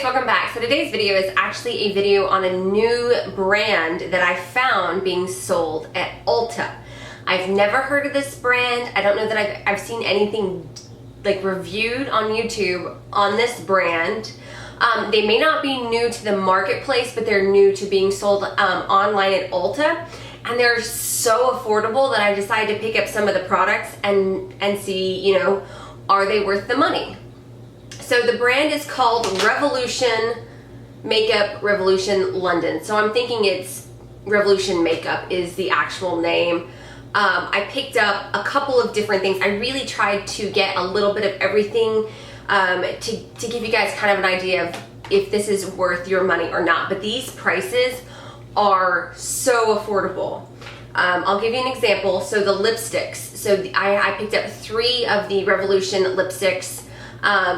welcome back. So today's video is actually a video on a new brand that I found being sold at Ulta. I've never heard of this brand. I don't know that I've seen anything like reviewed on YouTube on this brand. They may not be new to the marketplace, but they're new to being sold online at Ulta. And they're so affordable that I decided to pick up some of the products and see, you know, are they worth the money? So the brand is called Revolution Makeup Revolution London. So I'm thinking it's Revolution Makeup is the actual name. I picked up a couple of different things. I really tried to get a little bit of everything to give you guys kind of an idea of if this is worth your money or not. But these prices are so affordable. I'll give you an example. So the lipsticks. So I picked up 3 of the Revolution lipsticks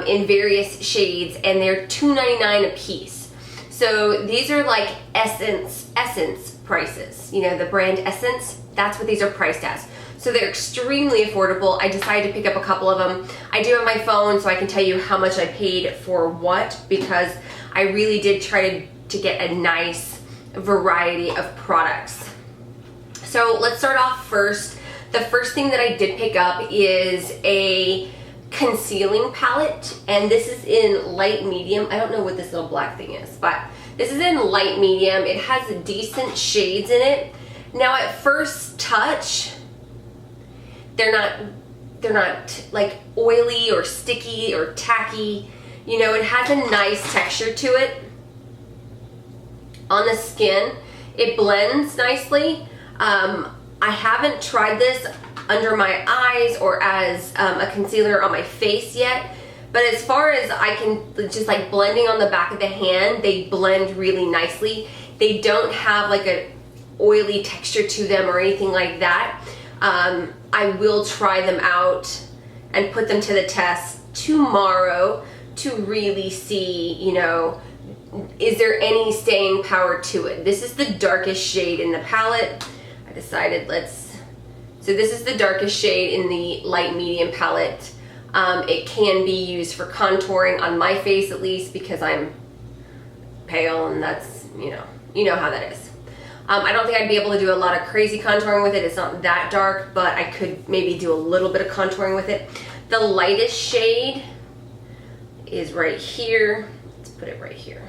in various shades, and they're $2.99 a piece. So these are like Essence prices. You know, the brand Essence, that's what these are priced as. So they're extremely affordable. I decided to pick up a couple of them. I do have my phone, so I can tell you how much I paid for what, because I really did try to get a nice variety of products. So let's start off first. The first thing that I did pick up is a concealing palette, and this is in light medium. I don't know what this little black thing is, but this is in light medium. It has decent shades in it. Now at first touch, they're not like oily or sticky or tacky. You know, it has a nice texture to it on the skin. It blends nicely. I haven't tried this under my eyes or as a concealer on my face yet, but as far as I can, just like blending on the back of the hand, they blend really nicely. They don't have like an oily texture to them or anything like that. I will try them out and put them to the test tomorrow to really see, you know, is there any staying power to it. This is the darkest shade in the palette. I decided so this is the darkest shade in the light medium palette. It can be used for contouring on my face, at least, because I'm pale, and that's, you know how that is. I don't think I'd be able to do a lot of crazy contouring with it. It's not that dark, but I could maybe do a little bit of contouring with it. The lightest shade is right here. Let's put it right here.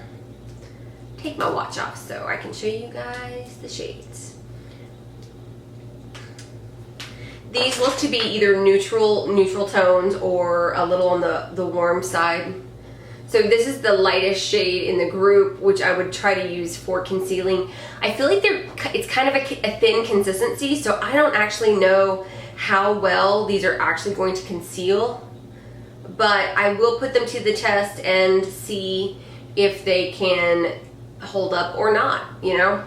Take my watch off so I can show you guys the shades. These look to be either neutral tones or a little on the warm side. So this is the lightest shade in the group, which I would try to use for concealing. I feel like it's kind of a thin consistency, so I don't actually know how well these are actually going to conceal. But I will put them to the test and see if they can hold up or not, you know?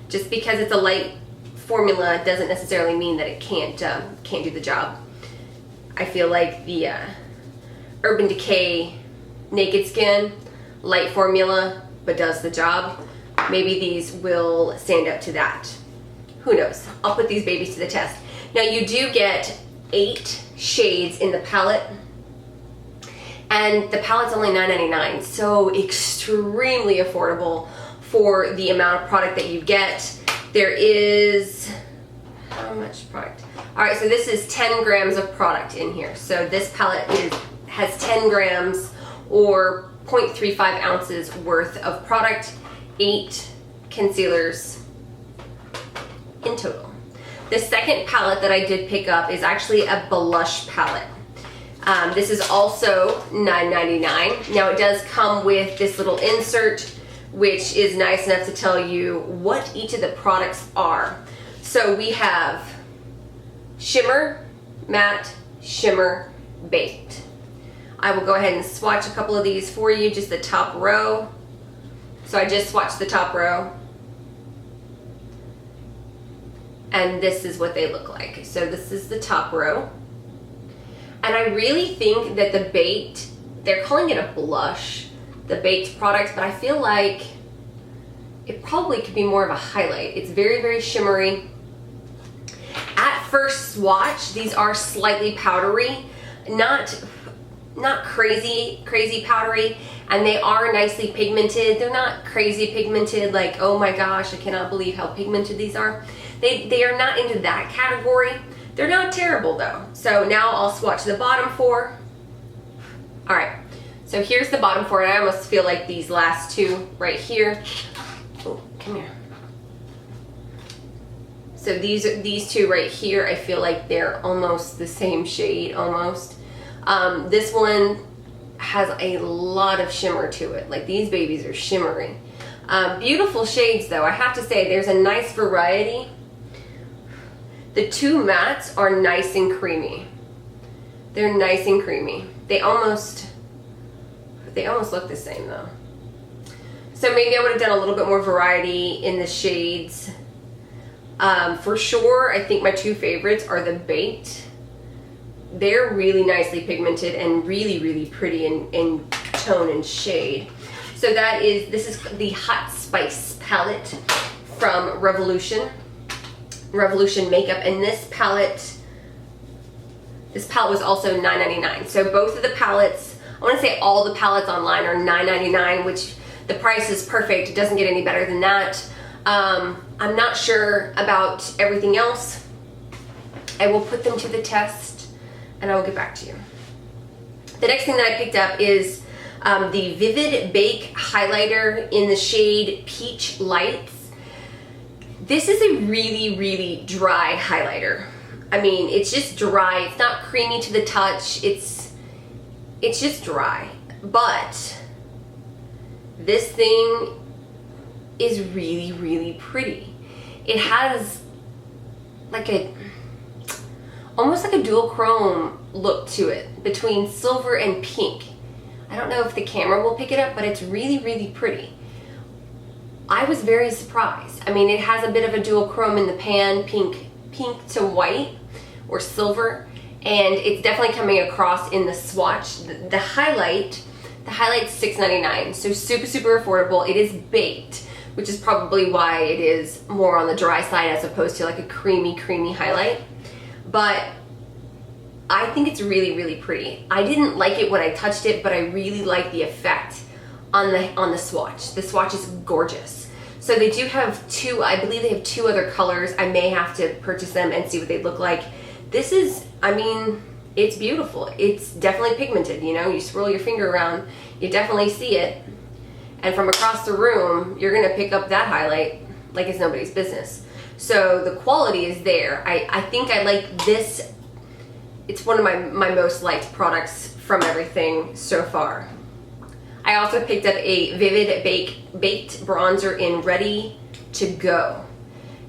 Just because it's a light formula doesn't necessarily mean that it can't do the job. I feel like the Urban Decay Naked Skin, light formula, but does the job. Maybe these will stand up to that. Who knows? I'll put these babies to the test. Now you do get 8 shades in the palette, and the palette's only $9.99, so extremely affordable for the amount of product that you get. There is, how much product? All right, so this is 10 grams of product in here. So this palette has 10 grams or 0.35 ounces worth of product, 8 concealers in total. The second palette that I did pick up is actually a blush palette. This is also $9.99. Now it does come with this little insert, which is nice enough to tell you what each of the products are. So we have shimmer, matte, shimmer, baked. I will go ahead and swatch a couple of these for you, just the top row. So I just swatched the top row. And this is what they look like. So this is the top row. And I really think that the baked, they're calling it a blush, the baked product, but I feel like it probably could be more of a highlight. It's very, very shimmery. At first swatch, these are slightly powdery. Not not crazy powdery, and they are nicely pigmented. They're not crazy pigmented, like, oh my gosh, I cannot believe how pigmented these are. They are not into that category. They're not terrible though. So now I'll swatch the bottom 4. All right, so here's the bottom 4, and I almost feel like these last 2 right here. Oh, come here. So these 2 right here, I feel like they're almost the same shade, almost. This one has a lot of shimmer to it. Like, these babies are shimmering. Beautiful shades though, I have to say, there's a nice variety. The 2 mattes are nice and creamy. They're nice and creamy. They almost look the same though. So maybe I would have done a little bit more variety in the shades. For sure, I think my 2 favorites are the Baked. They're really nicely pigmented and really, really pretty in tone and shade. So this is the Hot Spice palette from Revolution Makeup, and this palette was also $9.99. So both of the palettes, I want to say all the palettes online are $9.99, which the price is perfect. It doesn't get any better than that. I'm not sure about everything else. I will put them to the test and I will get back to you. The next thing that I picked up is the Vivid Bake highlighter in the shade Peach Lights. This is a really, really dry highlighter. I mean, it's just dry. It's not creamy to the touch. It's just dry. But this thing is really, really pretty. It has like almost like a dual chrome look to it between silver and pink. I don't know if the camera will pick it up, but it's really, really pretty. I was very surprised. I mean, it has a bit of a dual chrome in the pan, pink to white or silver, and it's definitely coming across in the swatch. The highlight's $6.99, so super, super affordable. It is baked, which is probably why it is more on the dry side as opposed to like a creamy highlight. But I think it's really, really pretty. I didn't like it when I touched it, but I really like the effect on the swatch. The swatch is gorgeous. So they do have 2, I believe they have 2 other colors. I may have to purchase them and see what they look like. This is, I mean, it's beautiful. It's definitely pigmented, you know, you swirl your finger around, you definitely see it. And from across the room, you're gonna pick up that highlight like it's nobody's business. So the quality is there. I think I like this. It's one of my most liked products from everything so far. I also picked up a Vivid Baked bronzer in Ready to Go.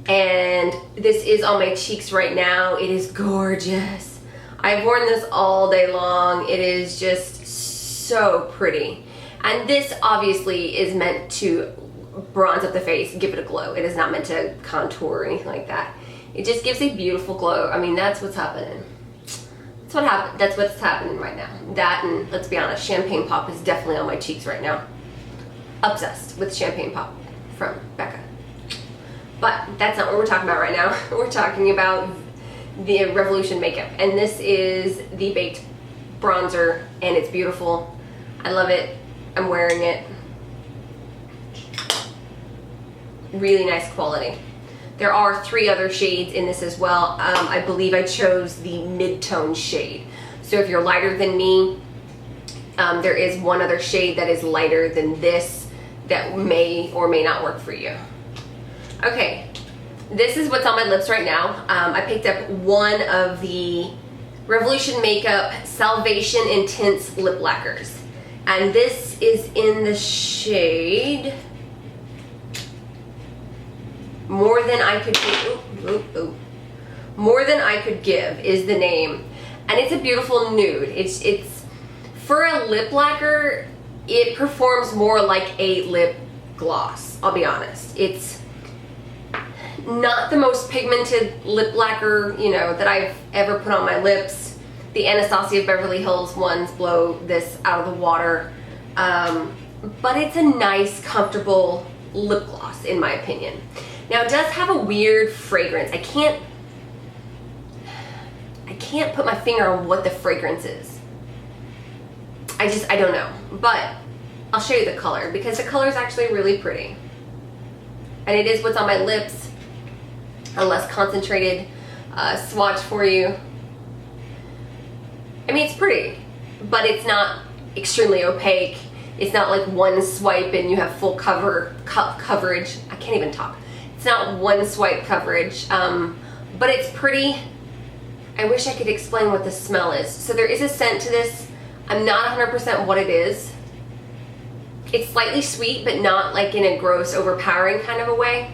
And this is on my cheeks right now. It is gorgeous. I've worn this all day long. It is just so pretty. And this obviously is meant to bronze up the face, give it a glow. It is not meant to contour or anything like that. It just gives a beautiful glow. I mean, that's what's happening. That's what's happening right now. That, and let's be honest, Champagne Pop is definitely on my cheeks right now. Obsessed with Champagne Pop from Becca. But that's not what we're talking about right now. We're talking about the Revolution Makeup. And this is the Baked bronzer, and it's beautiful. I love it. I'm wearing it. Really nice quality. There are 3 other shades in this as well. I believe I chose the mid-tone shade. So if you're lighter than me, there is one other shade that is lighter than this that may or may not work for you. Okay, this is what's on my lips right now. I picked up one of the Revolution Makeup Salvation Intense Lip Lacquers. And this is in the shade More Than I Could Give. More Than I Could Give is the name. And it's a beautiful nude. It's for a lip lacquer, it performs more like a lip gloss, I'll be honest. It's not the most pigmented lip lacquer, you know, that I've ever put on my lips. The Anastasia Beverly Hills ones blow this out of the water. But it's a nice, comfortable lip gloss, in my opinion. Now, it does have a weird fragrance. I can't put my finger on what the fragrance is. I don't know. But I'll show you the color because the color is actually really pretty. And it is what's on my lips. A less concentrated swatch for you. I mean, it's pretty, but it's not extremely opaque. It's not like one swipe and you have full coverage. I can't even talk. It's not one swipe coverage, but it's pretty. I wish I could explain what the smell is. So there is a scent to this. I'm not 100% what it is. It's slightly sweet, but not like in a gross, overpowering kind of a way.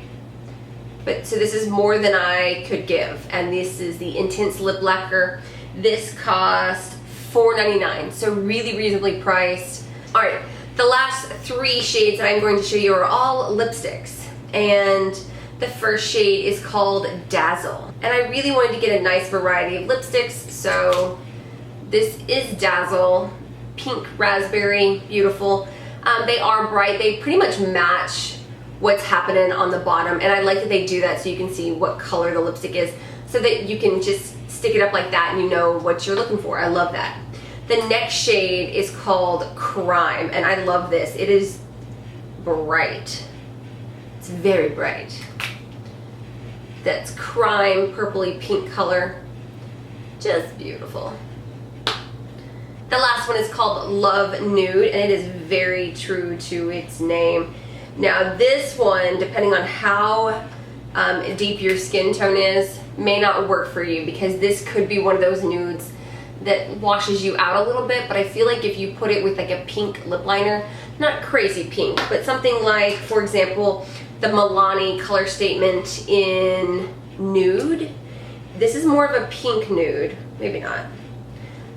But so this is more than I could give. And this is the Intense Lip Lacquer. This cost $4.99, so really reasonably priced. All right, the last 3 shades that I'm going to show you are all lipsticks. And the first shade is called Dazzle. And I really wanted to get a nice variety of lipsticks, so this is Dazzle. Pink raspberry, beautiful. They are bright. They pretty much match what's happening on the bottom, and I like that they do that so you can see what color the lipstick is, so that you can just stick it up like that and you know what you're looking for. I love that. The next shade is called Crime, and I love this. It is bright. It's very bright. That's Crime, purpley pink color. Just beautiful. The last one is called Love Nude, and it is very true to its name. Now this one, depending on how deep your skin tone is, may not work for you, because this could be one of those nudes that washes you out a little bit, but I feel like if you put it with like a pink lip liner, not crazy pink, but something like, for example, the Milani color statement in Nude. This is more of a pink nude, maybe not.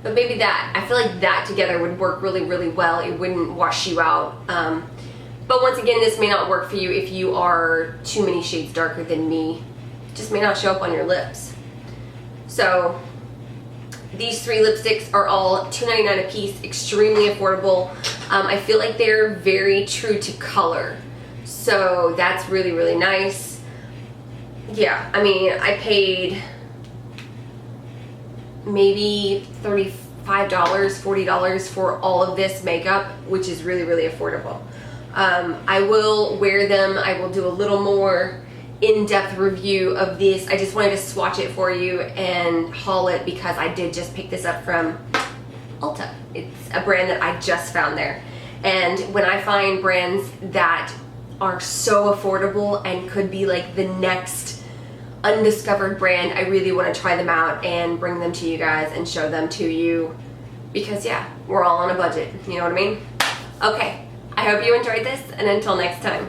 But maybe that, I feel like that together would work really, really well. It wouldn't wash you out. But once again, this may not work for you if you are too many shades darker than me. It just may not show up on your lips. So these 3 lipsticks are all $2.99 a piece, extremely affordable. I feel like they're very true to color. So that's really, really nice. Yeah, I mean, I paid maybe $35, $40 for all of this makeup, which is really, really affordable. I will wear them. I will do a little more in-depth review of this. I just wanted to swatch it for you and haul it because I did just pick this up from Ulta. It's a brand that I just found there. And when I find brands that are so affordable and could be like the next undiscovered brand, I really want to try them out and bring them to you guys and show them to you, because yeah, we're all on a budget, you know what I mean? Okay, I hope you enjoyed this, and until next time.